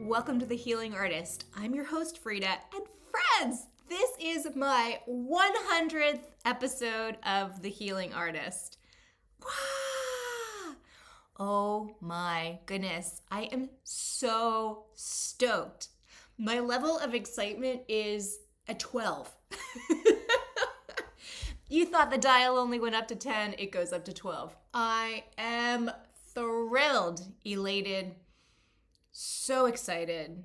Welcome to The Healing Artist. I'm your host, Frida, and friends, this is my 100th episode of The Healing Artist. Wow! Oh my goodness, I am so stoked. My level of excitement is a 12. You thought the dial only went up to 10, it goes up to 12. I am thrilled, elated, so excited,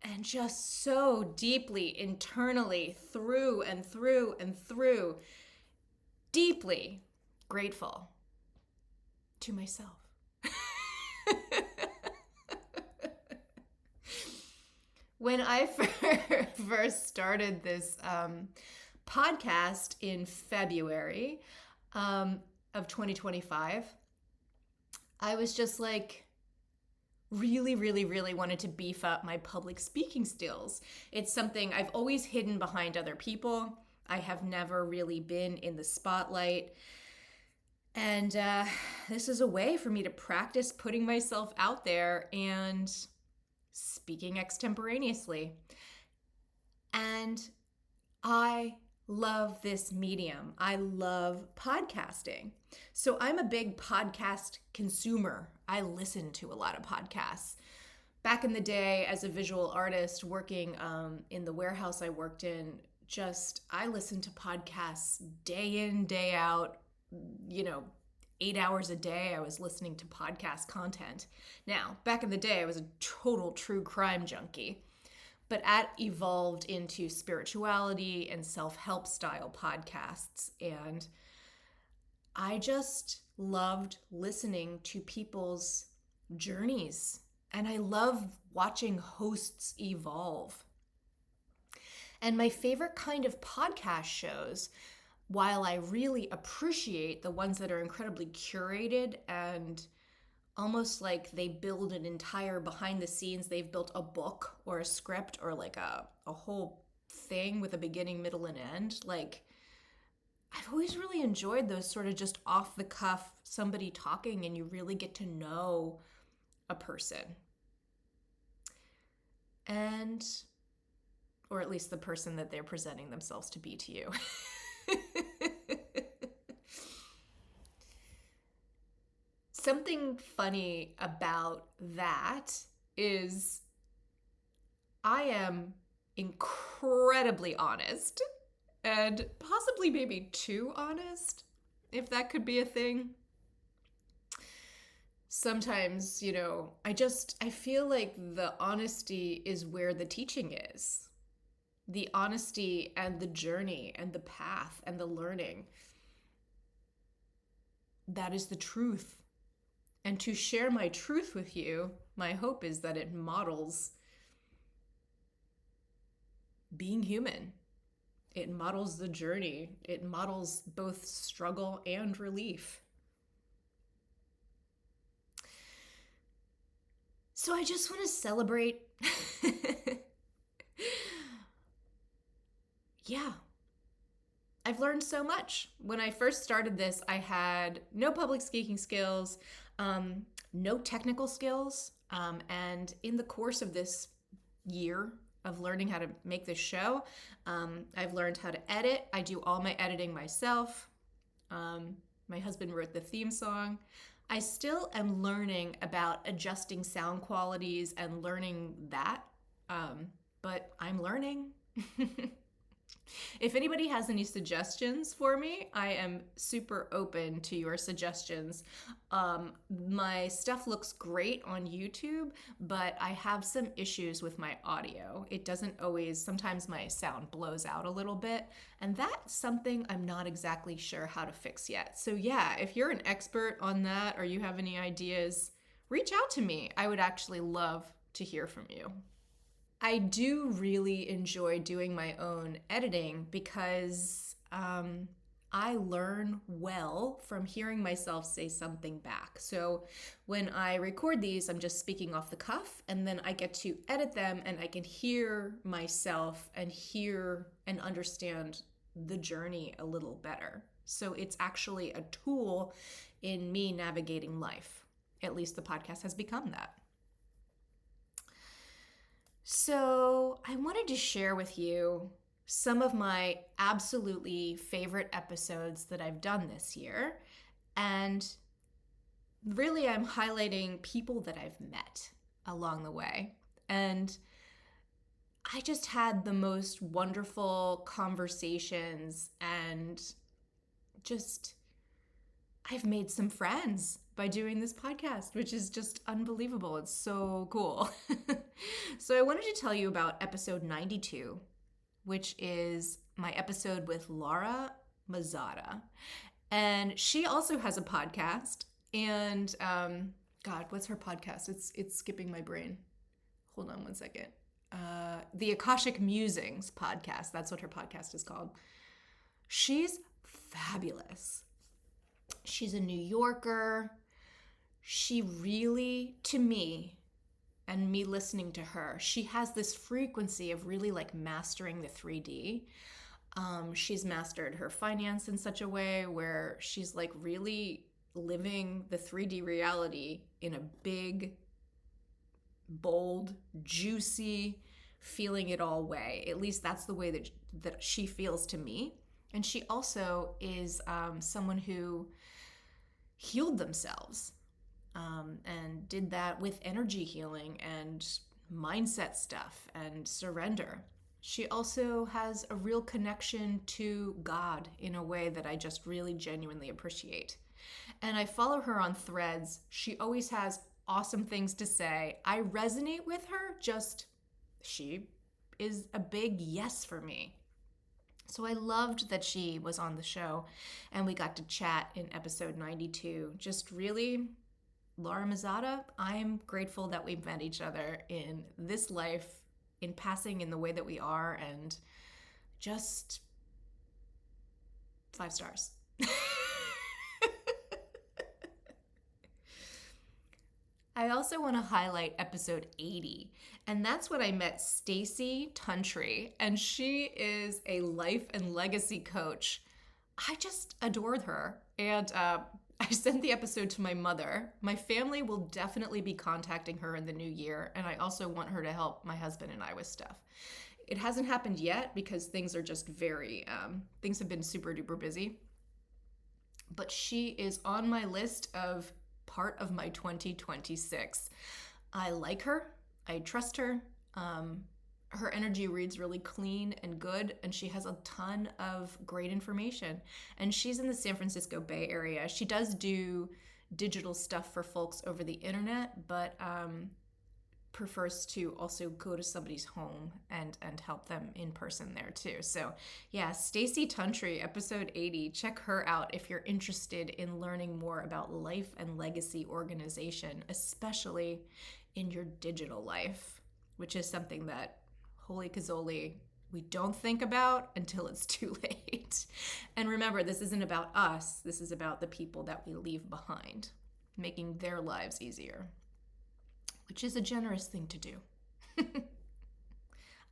and just so deeply internally through and through and through, deeply grateful to myself. When I first started this podcast in February of 2025, I was just like, really wanted to beef up my public speaking skills. It's something I've always hidden behind other people. I have never really been in the spotlight. And this is a way for me to practice putting myself out there and speaking extemporaneously. And I love this medium. I love podcasting. So I'm a big podcast consumer. I listen to a lot of podcasts. Back in the day, as a visual artist working in the warehouse I worked in, I listened to podcasts day in, day out, 8 hours a day I was listening to podcast content. Now, back in the day, I was a total true crime junkie. But that evolved into spirituality and self-help style podcasts. And I just loved listening to people's journeys. And I love watching hosts evolve. And my favorite kind of podcast shows, while I really appreciate the ones that are incredibly curated and almost like they build an entire behind the scenes, they've built a book or a script or like a whole thing with a beginning, middle, and end. Like, I've always really enjoyed those sort of just off the cuff, somebody talking and you really get to know a person. And, or at least the person that they're presenting themselves to be to you. Something funny about that is I am incredibly honest, and possibly maybe too honest, if that could be a thing. Sometimes, I feel like the honesty is where the teaching is. The honesty and the journey and the path and the learning. That is the truth. And to share my truth with you, my hope is that it models being human. It models the journey. It models both struggle and relief. So I just want to celebrate. Yeah. I've learned so much. When I first started this, I had no public speaking skills, no technical skills. And in the course of this year of learning how to make this show, I've learned how to edit. I do all my editing myself. My husband wrote the theme song. I still am learning about adjusting sound qualities and learning that, but I'm learning. If anybody has any suggestions for me, I am super open to your suggestions. My stuff looks great on YouTube, but I have some issues with my audio. It doesn't always, sometimes my sound blows out a little bit, and that's something I'm not exactly sure how to fix yet. So yeah, if you're an expert on that or you have any ideas, reach out to me. I would actually love to hear from you. I do really enjoy doing my own editing because I learn well from hearing myself say something back. So when I record these, I'm just speaking off the cuff, and then I get to edit them and I can hear myself and hear and understand the journey a little better. So it's actually a tool in me navigating life. At least the podcast has become that. So I wanted to share with you some of my absolutely favorite episodes that I've done this year. And really, I'm highlighting people that I've met along the way. And I just had the most wonderful conversations, and just I've made some friends by doing this podcast, which is just unbelievable. It's so cool. So I wanted to tell you about episode 92, which is my episode with Laura Mazzata. And she also has a podcast. And God, what's her podcast? It's skipping my brain. Hold on one second. The Akashic Musings podcast. That's what her podcast is called. She's fabulous. She's a New Yorker. She really, to me, and me listening to her, she has this frequency of really like mastering the 3D. She's mastered her finance in such a way where she's like really living the 3D reality in a big, bold, juicy, feeling it all way. At least that's the way that she feels to me. And she also is someone who healed themselves and did that with energy healing and mindset stuff and surrender. She also has a real connection to God in a way that I just really genuinely appreciate. And I follow her on Threads. She always has awesome things to say. I resonate with her, she is a big yes for me. So I loved that she was on the show and we got to chat in episode 92. Just really, Laura Mazzata, I'm grateful that we met each other in this life, in passing in the way that we are, and just 5 stars. I also want to highlight episode 80, and that's when I met Stacy Tuntry, and she is a life and legacy coach. I just adored her, and I sent the episode to my mother. My family will definitely be contacting her in the new year, and I also want her to help my husband and I with stuff. It hasn't happened yet because things are just things have been super duper busy, but she is on my list of part of my 2026. I like her. I trust her. Her energy reads really clean and good, and she has a ton of great information. And she's in the San Francisco Bay Area. She does do digital stuff for folks over the internet, but prefers to also go to somebody's home and help them in person there too. So yeah, Stacy Tuntry, episode 80, check her out if you're interested in learning more about life and legacy organization, especially in your digital life, which is something that, holy cazoli, we don't think about until it's too late. And remember, this isn't about us. This is about the people that we leave behind, making their lives easier, which is a generous thing to do.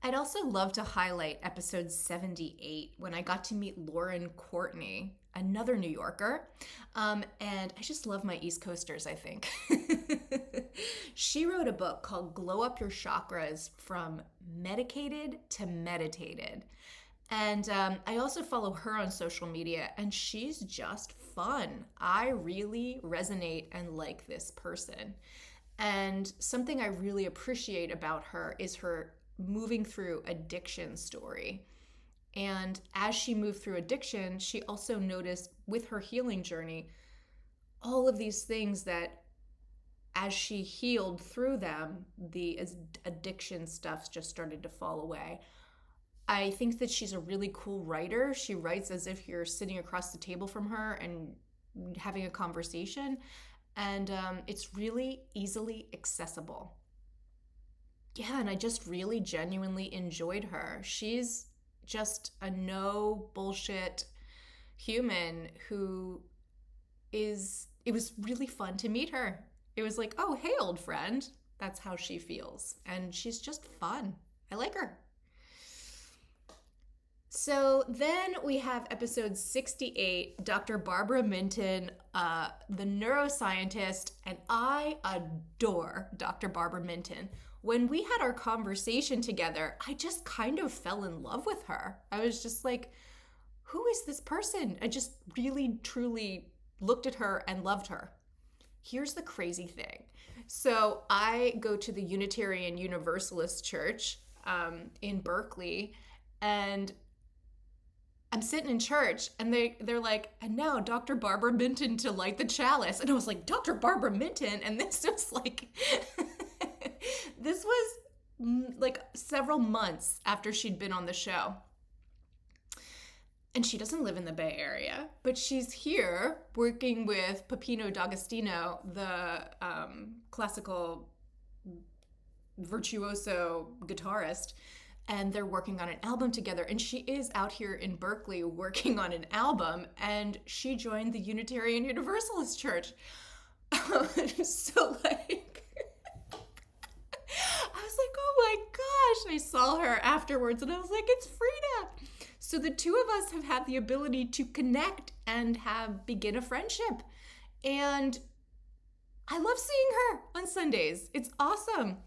I'd also love to highlight episode 78 when I got to meet Lauren Courtney, another New Yorker. And I just love my East Coasters, I think. She wrote a book called Glow Up Your Chakras From Medicated to Meditated. And I also follow her on social media, and she's just fun. I really resonate and like this person. And something I really appreciate about her is her moving through addiction story. And as she moved through addiction, she also noticed with her healing journey, all of these things that as she healed through them, the addiction stuff just started to fall away. I think that she's a really cool writer. She writes as if you're sitting across the table from her and having a conversation. And it's really easily accessible. Yeah, and I just really genuinely enjoyed her. She's just a no bullshit, human who it was really fun to meet her. It was like, oh, hey, old friend. That's how she feels. And she's just fun. I like her. So then we have episode 68, Dr. Barbara Minton, the neuroscientist, and I adore Dr. Barbara Minton. When we had our conversation together, I just kind of fell in love with her. I was just like, who is this person? I just really, truly looked at her and loved her. Here's the crazy thing. So I go to the Unitarian Universalist Church in Berkeley, and I'm sitting in church, and they're like, and now Dr. Barbara Minton to light the chalice. And I was like, Dr. Barbara Minton? And this was like, this was like several months after she'd been on the show. And she doesn't live in the Bay Area, but she's here working with Peppino D'Agostino, the classical virtuoso guitarist, and they're working on an album together. And she is out here in Berkeley working on an album, and she joined the Unitarian Universalist Church. So like, I was like, oh my gosh, I saw her afterwards and I was like, it's Frida. So the two of us have had the ability to connect and begin a friendship. And I love seeing her on Sundays. It's awesome.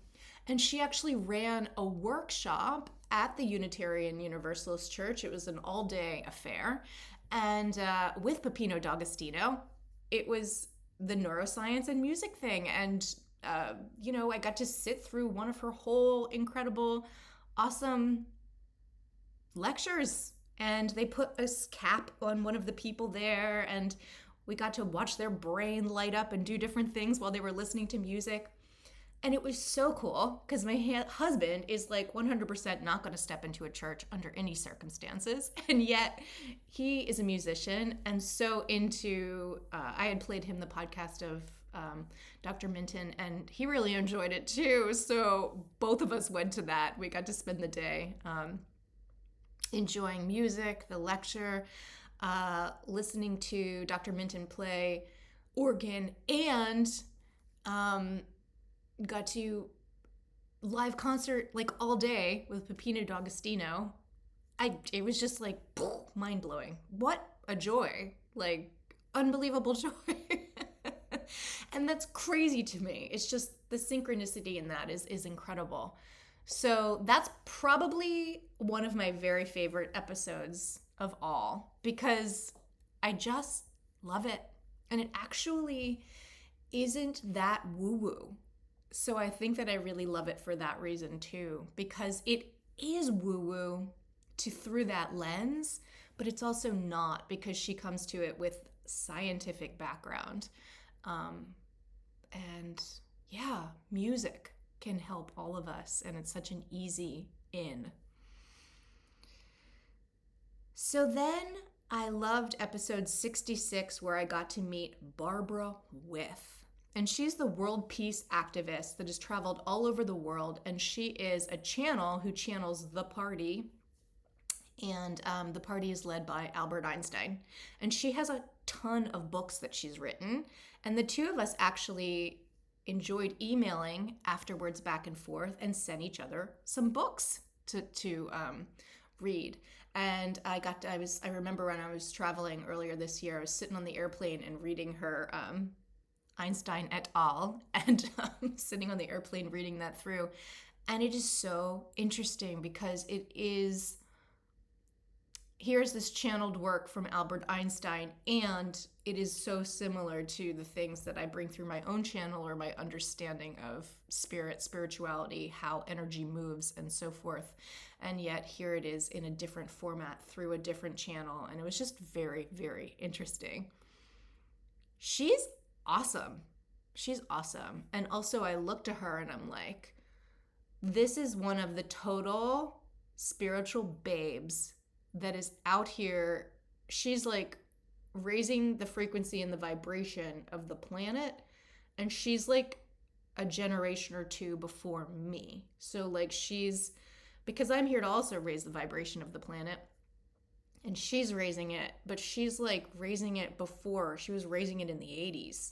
And she actually ran a workshop at the Unitarian Universalist Church. It was an all-day affair. And with Peppino D'Agostino, it was the neuroscience and music thing. And, I got to sit through one of her whole incredible, awesome lectures. And they put a cap on one of the people there. And we got to watch their brain light up and do different things while they were listening to music. And it was so cool because my husband is like 100% not going to step into a church under any circumstances. And yet he is a musician and so into, I had played him the podcast of Dr. Minton, and he really enjoyed it too. So both of us went to that. We got to spend the day enjoying music, the lecture, listening to Dr. Minton play organ, and got to live concert like all day with Peppino D'Agostino. It was just like mind-blowing. What a joy. Like unbelievable joy. And that's crazy to me. It's just the synchronicity in that is incredible. So that's probably one of my very favorite episodes of all because I just love it. And it actually isn't that woo-woo. So I think that I really love it for that reason too, because it is woo-woo through that lens, but it's also not because she comes to it with scientific background. And yeah, music can help all of us, and it's such an easy in. So then I loved episode 66 where I got to meet Barbara With. And she's the world peace activist that has traveled all over the world. And she is a channel who channels the party. And the party is led by Albert Einstein. And she has a ton of books that she's written. And the two of us actually enjoyed emailing afterwards back and forth and sent each other some books to read. And I remember when I was traveling earlier this year, I was sitting on the airplane and reading her Einstein et al. And sitting on the airplane reading that through. And it is so interesting because here's this channeled work from Albert Einstein, and it is so similar to the things that I bring through my own channel or my understanding of spirituality, how energy moves and so forth. And yet here it is in a different format through a different channel. And it was just very, very interesting. She's awesome. She's awesome. And also I look to her and I'm like, this is one of the total spiritual babes that is out here. She's like raising the frequency and the vibration of the planet. And she's like a generation or two before me. So like because I'm here to also raise the vibration of the planet. And she's raising it, but she's like raising it before. She was raising it in the 80s.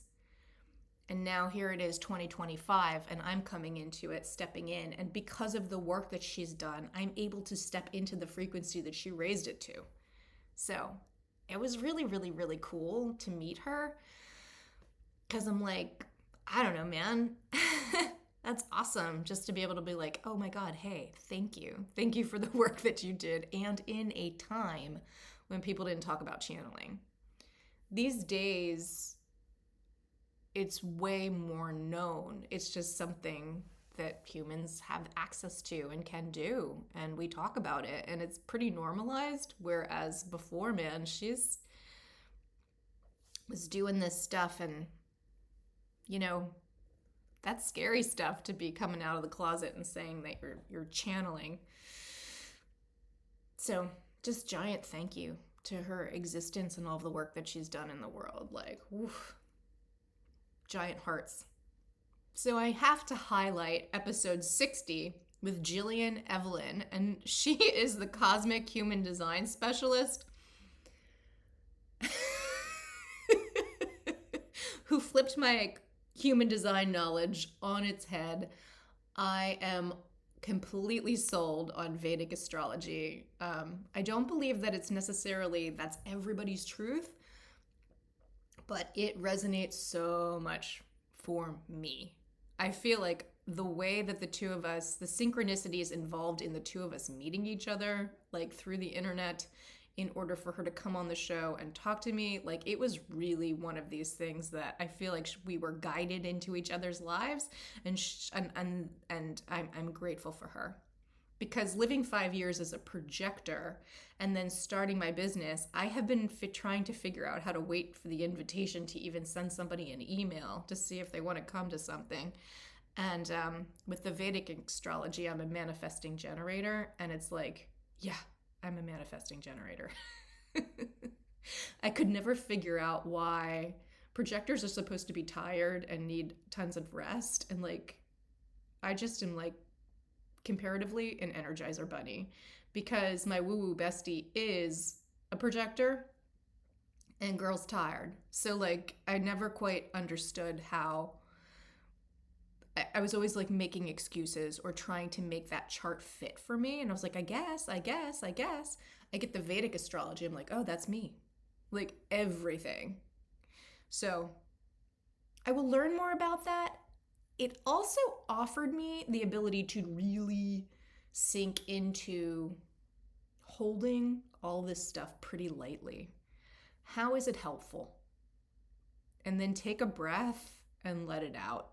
And now here it is 2025, and I'm coming into it, stepping in. And because of the work that she's done, I'm able to step into the frequency that she raised it to. So it was really, really, really cool to meet her, because I'm like, I don't know, man. That's awesome just to be able to be like, oh my God, hey, thank you. Thank you for the work that you did. And in a time when people didn't talk about channeling. These days, it's way more known. It's just something that humans have access to and can do. And we talk about it and it's pretty normalized. Whereas before, man, she's was doing this stuff and, you know, that's scary stuff to be coming out of the closet and saying that you're channeling. So just giant thank you to her existence and all of the work that she's done in the world. Like, oof, giant hearts. So I have to highlight episode 60 with Jillian Evelyn, and she is the cosmic human design specialist who flipped my human design knowledge on its head. I am completely sold on Vedic astrology. I don't believe that it's necessarily that's everybody's truth, but it resonates so much for me. I feel like the way that the two of us, the synchronicities involved in the two of us meeting each other, like through the internet, in order for her to come on the show and talk to me, like it was really one of these things that I feel like we were guided into each other's lives, and I'm grateful for her. Because living 5 years as a projector and then starting my business, I have been trying to figure out how to wait for the invitation to even send somebody an email to see if they want to come to something. And with the Vedic astrology, I'm a manifesting generator. And it's like, yeah, I'm a manifesting generator. I could never figure out why projectors are supposed to be tired and need tons of rest. And like, I just am like, comparatively an Energizer bunny, because my woo-woo bestie is a projector and girl's tired. So like I never quite understood how I was always like making excuses or trying to make that chart fit for me. And I was like, I guess. I get the Vedic astrology. I'm like, oh, that's me. Like everything. So I will learn more about that. It also offered me the ability to really sink into holding all this stuff pretty lightly. How is it helpful? And then take a breath and let it out.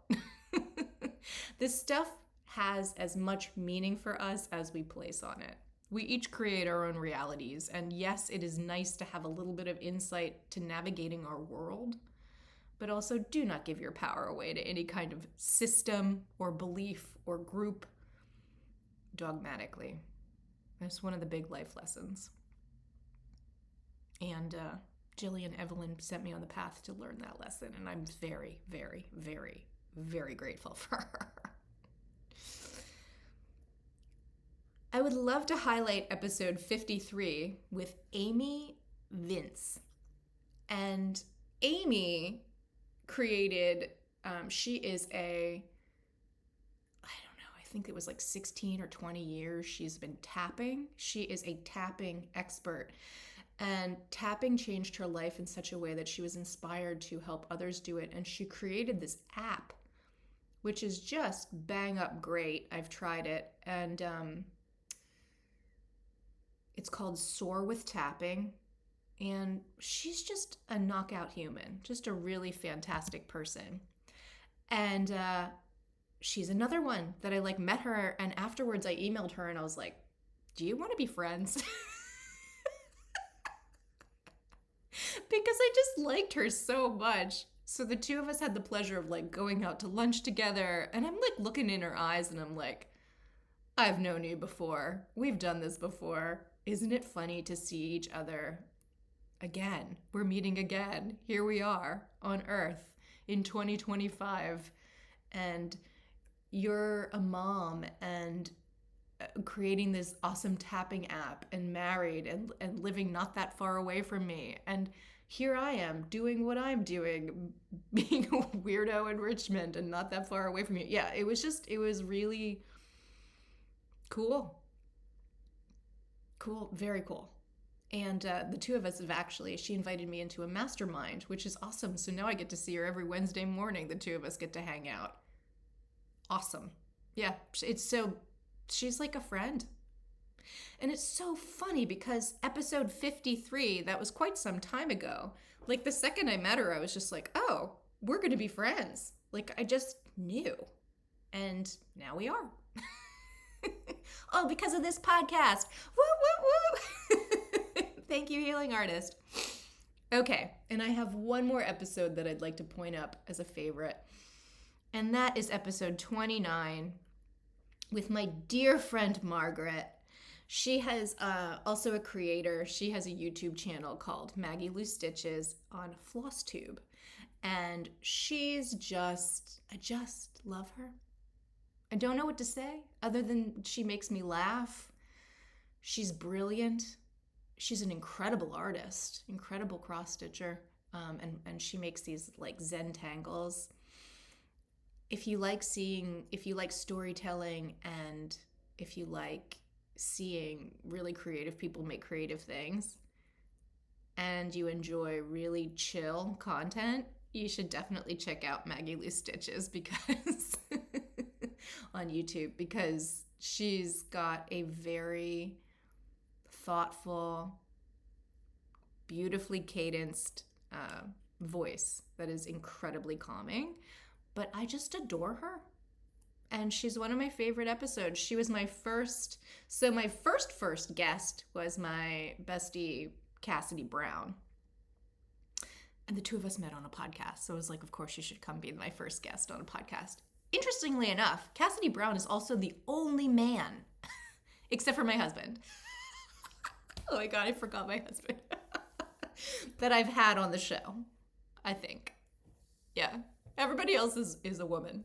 This stuff has as much meaning for us as we place on it. We each create our own realities. And yes, it is nice to have a little bit of insight to navigating our world. But also do not give your power away to any kind of system or belief or group dogmatically. That's one of the big life lessons. And Jillian Evelyn sent me on the path to learn that lesson, and I'm very, very, very, very grateful for her. I would love to highlight episode 53 with Amy Vince. And Amy created, she is I think it was like 16 or 20 years she's been tapping. She is a tapping expert. And tapping changed her life in such a way that she was inspired to help others do it. And she created this app, which is just bang up great. I've tried it. And it's called Soar with Tapping. And she's just a knockout human, just a really fantastic person. And she's another one that I like met her, and afterwards I emailed her and I was like, do you want to be friends? Because I just liked her so much. So the two of us had the pleasure of like going out to lunch together, and I'm like looking in her eyes and I'm like, I've known you before. We've done this before. Isn't it funny to see each other again? We're meeting again. Here we are on Earth in 2025. And you're a mom, and creating this awesome tapping app and married and living not that far away from me. And here I am doing what I'm doing, being a weirdo in Richmond and not that far away from you. Yeah, it was really cool. Cool, very cool. And the two of us she invited me into a mastermind, which is awesome. So now I get to see her every Wednesday morning. The two of us get to hang out. Awesome. Yeah, she's like a friend. And it's so funny because episode 53, that was quite some time ago. Like the second I met her, I was just like, oh, we're going to be friends. Like I just knew. And now we are. Oh, because of this podcast. Woo, woo, woo. Thank you, healing artist. Okay, and I have one more episode that I'd like to point up as a favorite. And that is episode 29 with my dear friend Margaret. She has also a creator. She has a YouTube channel called Maggie Lou Stitches on FlossTube. And I just love her. I don't know what to say other than she makes me laugh. She's brilliant. She's an incredible artist, incredible cross-stitcher. And she makes these like Zen tangles. If you like storytelling, and if you like seeing really creative people make creative things, and you enjoy really chill content, you should definitely check out Maggie Lou Stitches because on YouTube, because she's got a very thoughtful, beautifully cadenced voice that is incredibly calming. But I just adore her. And she's one of my favorite episodes. She was my first guest was my bestie, Cassidy Brown. And the two of us met on a podcast. So I was like, of course you should come be my first guest on a podcast. Interestingly enough, Cassidy Brown is also the only man, except for my husband. Oh my God, I forgot my husband. That I've had on the show, I think. Yeah. Everybody else is a woman.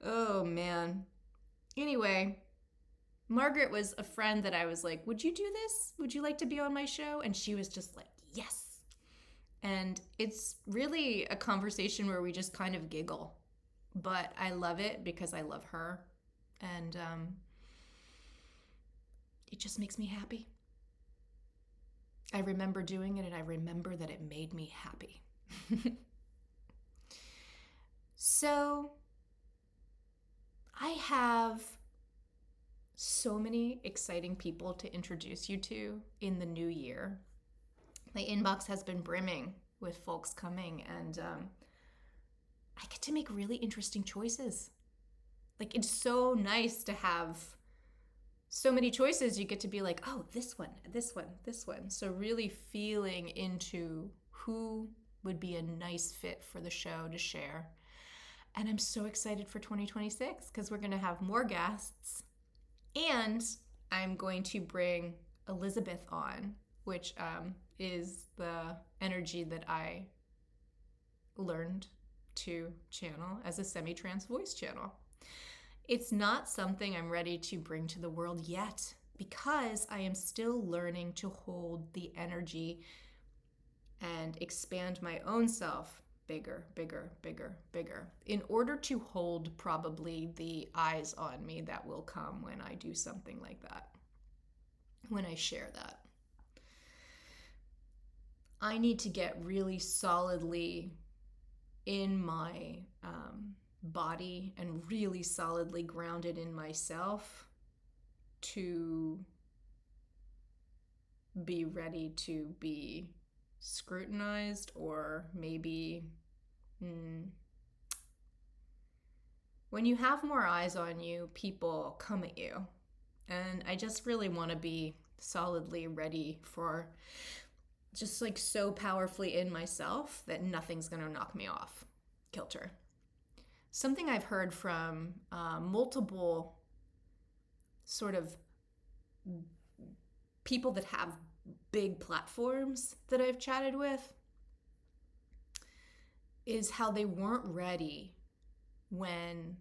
Oh, man. Anyway, Margaret was a friend that I was like, would you do this? Would you like to be on my show? And she was just like, yes. And it's really a conversation where we just kind of giggle. But I love it because I love her. And it just makes me happy. I remember doing it, and I remember that it made me happy. So I have so many exciting people to introduce you to in the new year. My inbox has been brimming with folks coming, and I get to make really interesting choices. Like, it's so nice to have so many choices. You get to be like, oh, this one, this one, this one. So really feeling into who would be a nice fit for the show to share. And I'm so excited for 2026 because we're going to have more guests. And I'm going to bring Elizabeth on, which is the energy that I learned to channel as a semi-trans voice channel. It's not something I'm ready to bring to the world yet because I am still learning to hold the energy and expand my own self bigger, bigger, bigger, bigger, in order to hold probably the eyes on me that will come when I do something like that, when I share that. I need to get really solidly in my body and really solidly grounded in myself to be ready to be scrutinized, or maybe when you have more eyes on you, people come at you. And I just really want to be solidly ready for just like so powerfully in myself that nothing's going to knock me off kilter. Something I've heard from multiple sort of people that have big platforms that I've chatted with is how they weren't ready when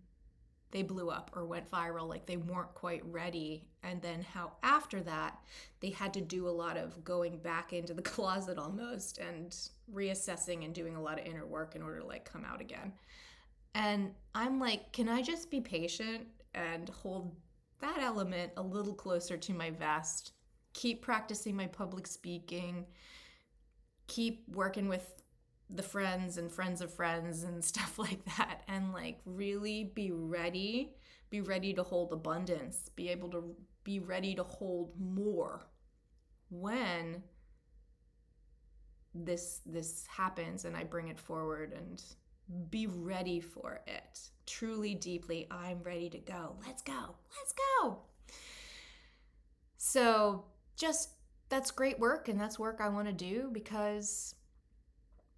they blew up or went viral, like they weren't quite ready. And then how after that, they had to do a lot of going back into the closet almost and reassessing and doing a lot of inner work in order to like come out again. And I'm like, can I just be patient and hold that element a little closer to my vest? Keep practicing my public speaking, keep working with the friends and friends of friends and stuff like that, and like really be ready to hold abundance, be ready to hold more when this happens and I bring it forward, and be ready for it. Truly, deeply, I'm ready to go. Let's go. Let's go. So just, that's great work, and that's work I want to do because,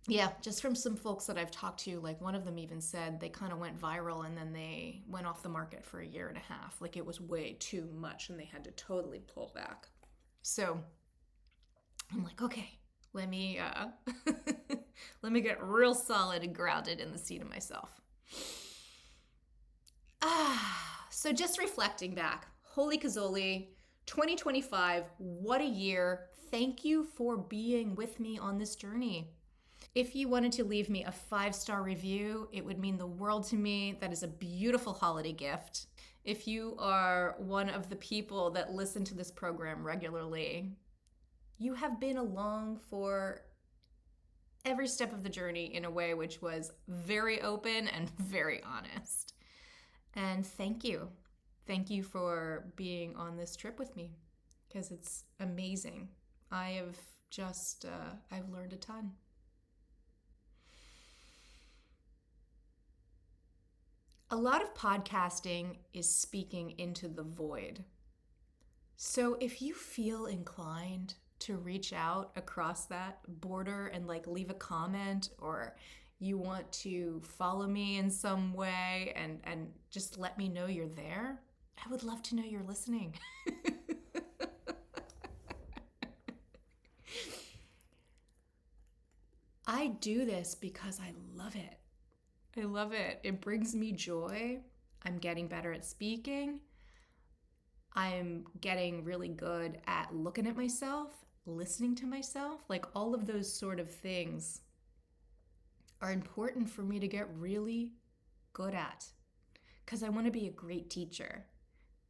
yeah, just from some folks that I've talked to, like one of them even said they kind of went viral and then they went off the market for a year and a half. Like it was way too much and they had to totally pull back. So I'm like, okay, let me let me get real solid and grounded in the seat of myself. So just reflecting back, holy Kazoli, 2025, what a year. Thank you for being with me on this journey. If you wanted to leave me a 5-star review, it would mean the world to me. That is a beautiful holiday gift. If you are one of the people that listen to this program regularly, you have been along for every step of the journey in a way which was very open and very honest. And thank you. Thank you for being on this trip with me because it's amazing. I have just, I've learned a ton. A lot of podcasting is speaking into the void. So if you feel inclined to reach out across that border and like leave a comment, or you want to follow me in some way and just let me know you're there, I would love to know you're listening. I do this because I love it. I love it. It brings me joy. I'm getting better at speaking. I'm getting really good at looking at myself, listening to myself. Like all of those sort of things are important for me to get really good at because I want to be a great teacher.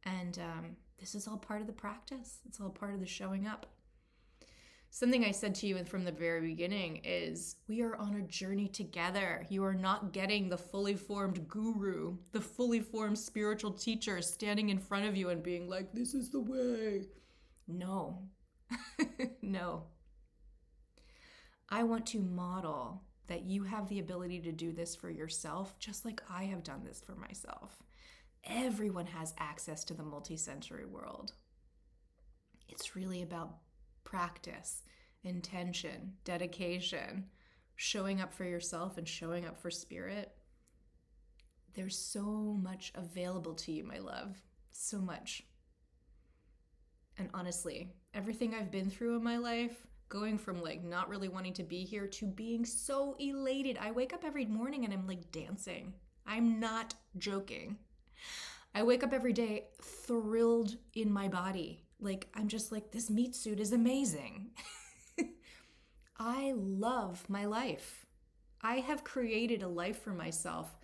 And this is all part of the practice. It's all part of the showing up. Something I said to you from the very beginning is we are on a journey together. You are not getting the fully formed guru, the fully formed spiritual teacher standing in front of you and being like, this is the way. No, no. I want to model that you have the ability to do this for yourself, just like I have done this for myself. Everyone has access to the multisensory world. It's really about practice, intention, dedication, showing up for yourself and showing up for spirit. There's so much available to you, my love. So much. And honestly, everything I've been through in my life, going from like not really wanting to be here to being so elated. I wake up every morning and I'm like dancing. I'm not joking. I wake up every day thrilled in my body. Like, I'm just like, this meat suit is amazing. I love my life. I have created a life for myself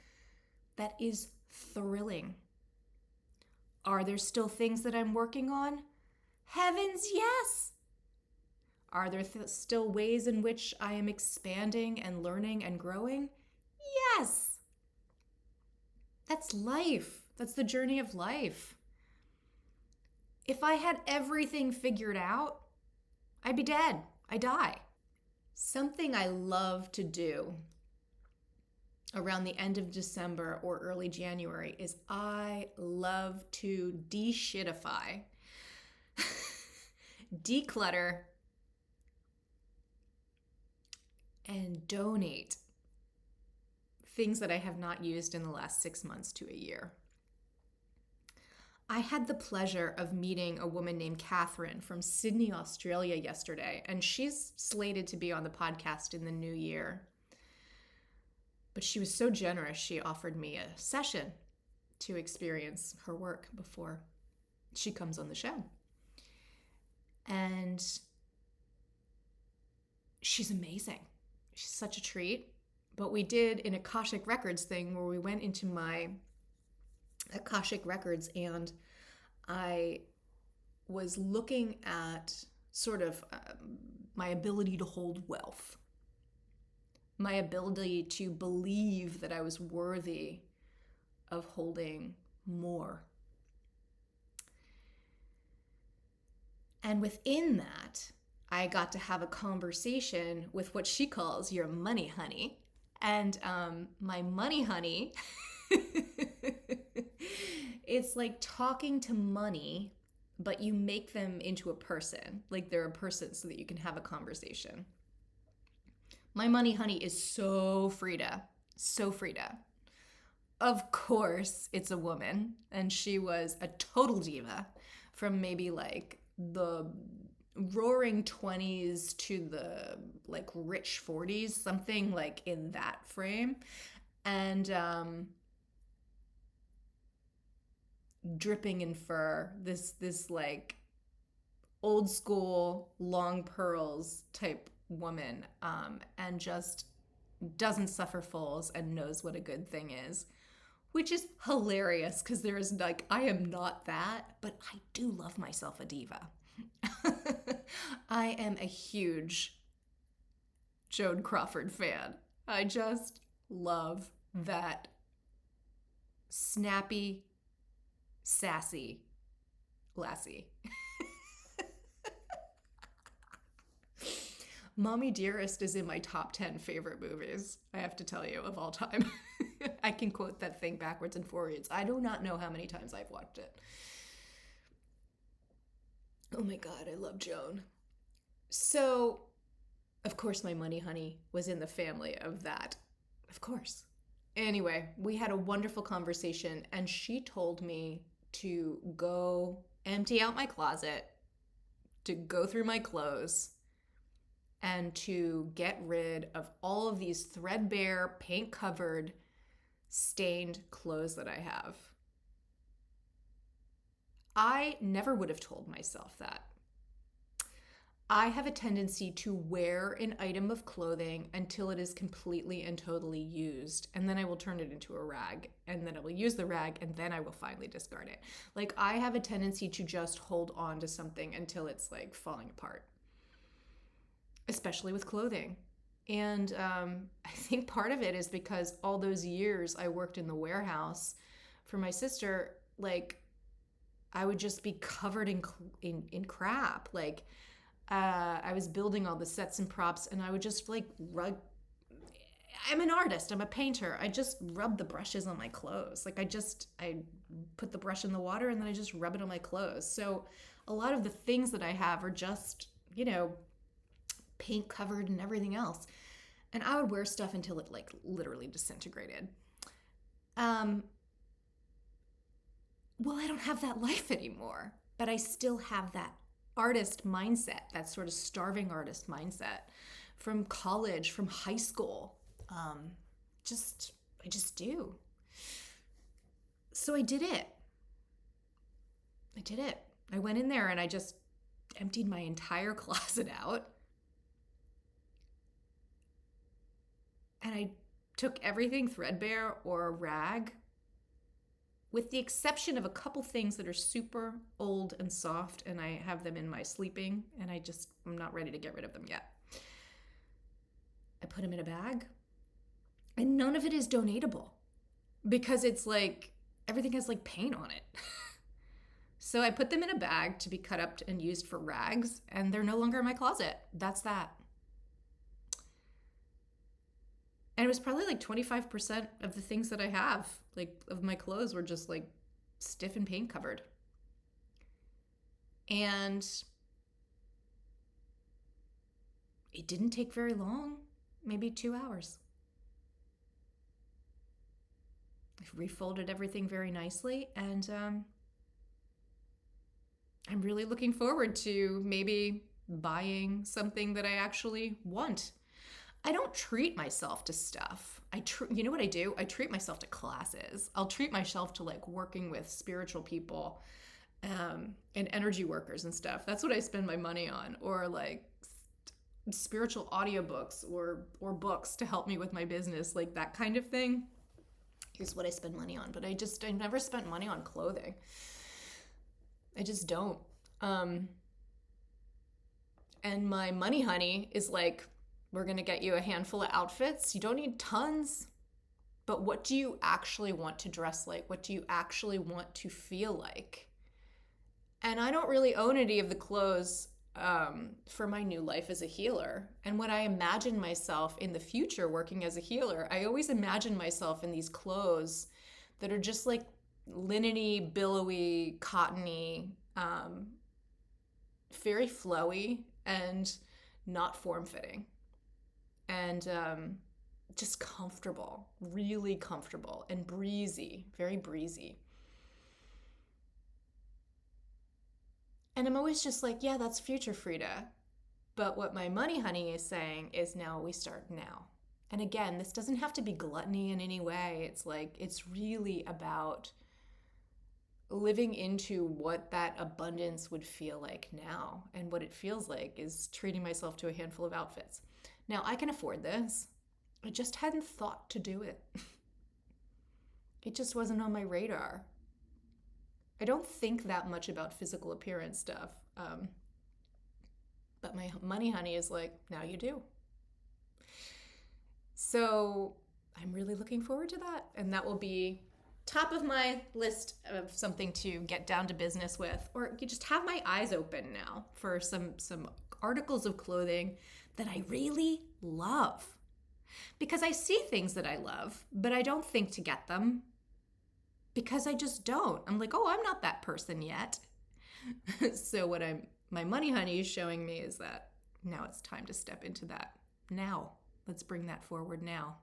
that is thrilling. Are there still things that I'm working on? Heavens, yes. Are there still ways in which I am expanding and learning and growing? Yes. That's life. That's the journey of life. If I had everything figured out, I'd be dead. I'd die. Something I love to do around the end of December or early January is I love to de-shitify, declutter, and donate things that I have not used in the last 6 months to a year. I had the pleasure of meeting a woman named Catherine from Sydney, Australia yesterday, and she's slated to be on the podcast in the new year. But she was so generous, she offered me a session to experience her work before she comes on the show. And she's amazing. She's such a treat. But we did an Akashic Records thing where we went into my Akashic Records and I was looking at sort of my ability to hold wealth, my ability to believe that I was worthy of holding more. And within that, I got to have a conversation with what she calls your money honey. And my money honey, it's like talking to money, but you make them into a person. Like they're a person so that you can have a conversation. My money honey is so Frida. So Frida. Of course, it's a woman. And she was a total diva from maybe like the roaring 20s to the like rich 40s, something like in that frame. And dripping in fur, this like old school long pearls type woman, and just doesn't suffer fools and knows what a good thing is, which is hilarious because there is like, I am not that, but I do love myself a diva. I am a huge Joan Crawford fan. I just love that snappy, sassy lassie. Mommy Dearest is in my top 10 favorite movies, I have to tell you, of all time. I can quote that thing backwards and forwards. I do not know how many times I've watched it. Oh my God, I love Joan. So, of course, my money honey was in the family of that. Of course. Anyway, we had a wonderful conversation, and she told me to go empty out my closet, to go through my clothes, and to get rid of all of these threadbare, paint-covered, stained clothes that I have. I never would have told myself that. I have a tendency to wear an item of clothing until it is completely and totally used, and then I will turn it into a rag, and then I will use the rag, and then I will finally discard it. Like, I have a tendency to just hold on to something until it's like falling apart, especially with clothing. And I think part of it is because all those years I worked in the warehouse for my sister, like, I would just be covered in crap. Like, I was building all the sets and props, and I would just like rub. I'm an artist. I'm a painter. I just rub the brushes on my clothes. Like, I put the brush in the water, and then I just rub it on my clothes. So a lot of the things that I have are just, paint covered and everything else. And I would wear stuff until it like literally disintegrated. Well, I don't have that life anymore, but I still have that artist mindset, that sort of starving artist mindset from college, from high school. I just do. So I did it. I went in there and I just emptied my entire closet out. And I took everything threadbare or rag, with the exception of a couple things that are super old and soft, and I have them in my sleeping, and I'm not ready to get rid of them yet. I put them in a bag, and none of it is donatable because it's like everything has like paint on it. So I put them in a bag to be cut up and used for rags, and they're no longer in my closet. That's that. And it was probably like 25% of the things that I have, like of my clothes, were just like stiff and paint covered. And it didn't take very long, maybe 2 hours. I refolded everything very nicely, and I'm really looking forward to maybe buying something that I actually want. I don't treat myself to stuff. You know what I do? I treat myself to classes. I'll treat myself to like working with spiritual people and energy workers and stuff. That's what I spend my money on, or like spiritual audiobooks or books to help me with my business, like that kind of thing. Here's what I spend money on. But I never spent money on clothing. I just don't. And my money honey is like, we're going to get you a handful of outfits. You don't need tons. But what do you actually want to dress like? What do you actually want to feel like? And I don't really own any of the clothes for my new life as a healer. And when I imagine myself in the future working as a healer, I always imagine myself in these clothes that are just like linen-y, billowy, cottony, very flowy and not form-fitting. And just comfortable, really comfortable and breezy, very breezy. And I'm always just like, yeah, that's future Frida. But what my money honey is saying is now we start now. And again, this doesn't have to be gluttony in any way. It's like, it's really about living into what that abundance would feel like now. And what it feels like is treating myself to a handful of outfits. Now, I can afford this. I just hadn't thought to do it. It just wasn't on my radar. I don't think that much about physical appearance stuff. But my money honey is like, now you do. So I'm really looking forward to that. And that will be top of my list of something to get down to business with. Or you just have my eyes open now for some articles of clothing that I really love. Because I see things that I love, but I don't think to get them. Because I just don't. I'm like, oh, I'm not that person yet. So what my money honey is showing me is that now it's time to step into that. Now, let's bring that forward now.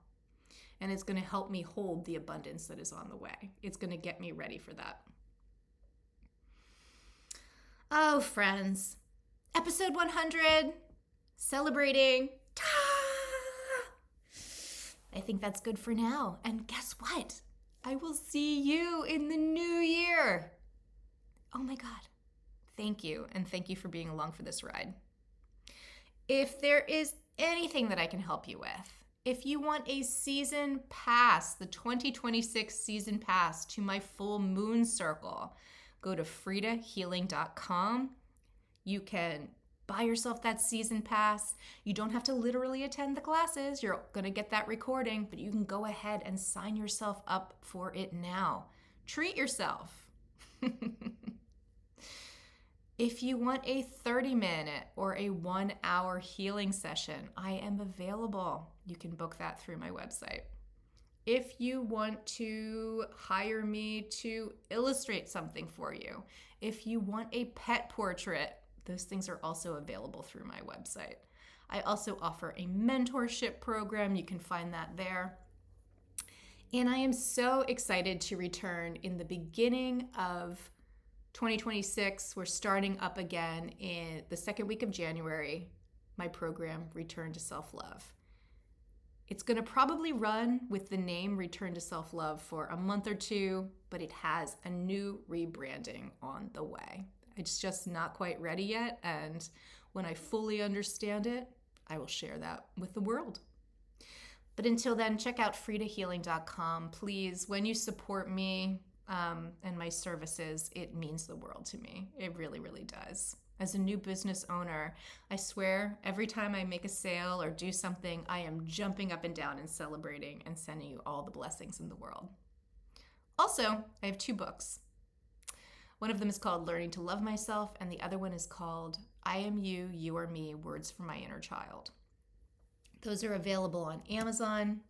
And it's going to help me hold the abundance that is on the way. It's going to get me ready for that. Oh, friends. Episode 100. Celebrating. I think that's good for now. And guess what? I will see you in the new year. Oh my God. Thank you. And thank you for being along for this ride. If there is anything that I can help you with, if you want a season pass, the 2026 season pass to my full moon circle, go to fridahealing.com. You can buy yourself that season pass. You don't have to literally attend the classes. You're going to get that recording, but you can go ahead and sign yourself up for it now. Treat yourself. If you want a 30-minute or a 1-hour healing session, I am available. You can book that through my website. If you want to hire me to illustrate something for you, if you want a pet portrait, those things are also available through my website. I also offer a mentorship program. You can find that there. And I am so excited to return in the beginning of 2026. We're starting up again in the second week of January, my program, Return to Self-Love. It's going to probably run with the name Return to Self-Love for a month or two, but it has a new rebranding on the way. It's just not quite ready yet, and when I fully understand it, I will share that with the world. But until then, check out fridahealing.com. Please, when you support me and my services, it means the world to me. It really, really does. As a new business owner, I swear every time I make a sale or do something, I am jumping up and down and celebrating and sending you all the blessings in the world. Also, I have 2 books. One of them is called Learning to Love Myself, and the other one is called I Am You, You Are Me, Words from My Inner Child. Those are available on Amazon.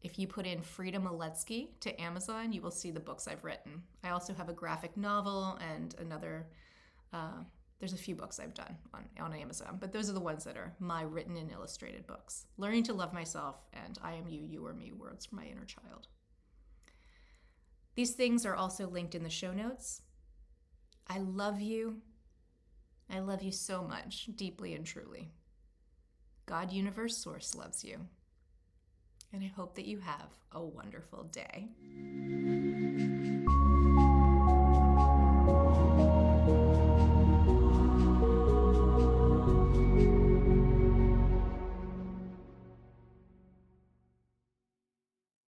If you put in Frida Maletsky to Amazon, you will see the books I've written. I also have a graphic novel and another, there's a few books I've done on Amazon, but those are the ones that are my written and illustrated books. Learning to Love Myself and I Am You, You Are Me, Words from My Inner Child. These things are also linked in the show notes. I love you. I love you so much, deeply and truly. God, universe, source loves you. And I hope that you have a wonderful day.